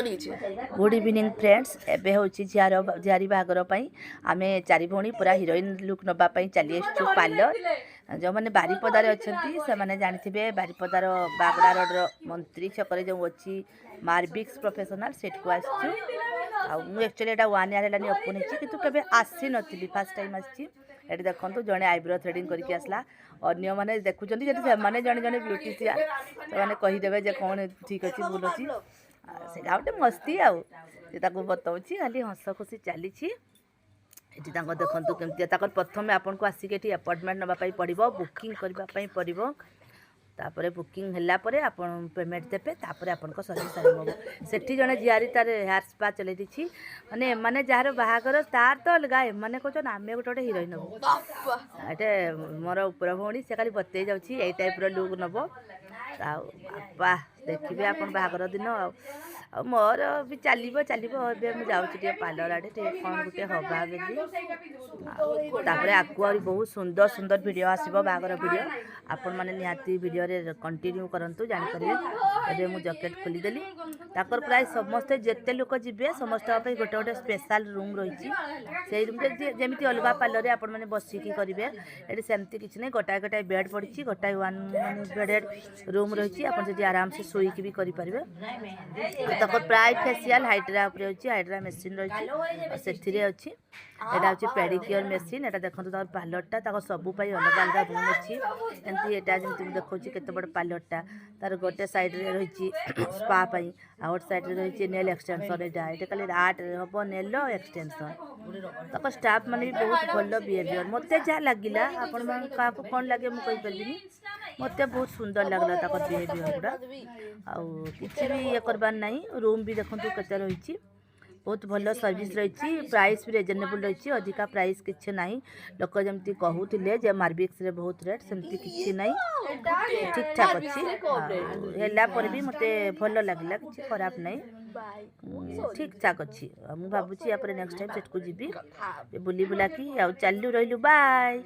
Good evening friends एबे हूँ झियारी बाहागर आम चारि भौणी पूरा हिरोइन लुक नापी चली आसु पार्लर जो मैंने बारिपदार अच्छा से मैंने जानते बारिपदार बागड़ा रोड्र मंत्री छक जो अच्छी मार्बिक्स प्रोफेशनल सेट को आक्चुअली यहाँ 1 ईयर है ओपन होती कि आसी नी फास्ट टाइम आसी देखो जड़े आईब्रो थ्रेडिंग करके आसला अन्य मैंने देखुं जड़े जड़े जड़े ब्यूटीशियन से कहीदेवे कौन ठीक अच्छे भूल अच्छी से गोटे मस्ती आउ बताऊँ खाली हस खुशी चली ये देखो कमी प्रथम आपन को आसिक ये अपॉइंटमेंट नापी पड़ो बुकिंग करने पड़ो तापर बुकिंग है आप पेमेंट देते आपन सर्विस आरंभ हम से जड़े झियारी तार हेयर स्पा चल माने माने जार बाहागर तार तो अलग एम कौन आम गोटे गोटे हिरोइन ये मोर उपर भौणी से खाली बतई जाऊँगी टाइप लुक नब बापा देखिए आप बाहागर दिन आ मोर भी चलो चलो मुझे जाऊँगी पार्लर आड़े कौन गोटे हवा बेली आगू आ बहुत सुंदर सुंदर वीडियो आसो बाहागर वीडियो आपण मैंने निहाती वीडियो रे कंटिन्यू करंतु जानीपर मुझे जैकेट खोलीदेली ताकर प्राय समस्ते जिते लोक जी समस्त गोटे गोटे स्पेशल रूम रही से रूम जमी अलग पार्लर आप बसिकी करेंगे ये सेमती किसी नहीं गोटाए गोटाए बेड पड़ी गोटाए 1 बेडेड रूम रही आप आराम से शोक भी करेंगे तक प्राय फेसियाल हाइड्रा हाइड्रा मेसीन रही से अच्छी यहाँ हूँ पेडिक्योर मेसीन यहाँ देखो पार्लरटा सबूपाई अलग अलग रूम अच्छी एमती यहाँ जमी देखा केत बड़ पार्लरटा तार गोटे सैड्रे रही स्पा आउट सैड्रे रही नेल एक्सटेंशन यहाँ ये खाली आर्ट हम नेल एक्सटेंशन तक स्टाफ मैंने भी बहुत भल बिहेवियर मत जहाँ लगे आपण क्या कौन लगे मुझे मत बहुत सुंदर लगला तक बिहेवियर गुड़ा आछि भी ये करबार ना रूम भी देखो केते रही बहुत भल सर्विस रही प्राइस भी रिजनेबल रही अधिका प्राइस किसी ना लोक जमी कहते मार्बिक्स रे बहुत रेट सेमती किसी ना ठीक ठाक अच्छी है भी मत भल लगला कि खराब ना ठीक ठाक अच्छी मुझे भावुँ या नेक्स्ट टाइम सेट को जी बुली बुला कि चलू रही बाय।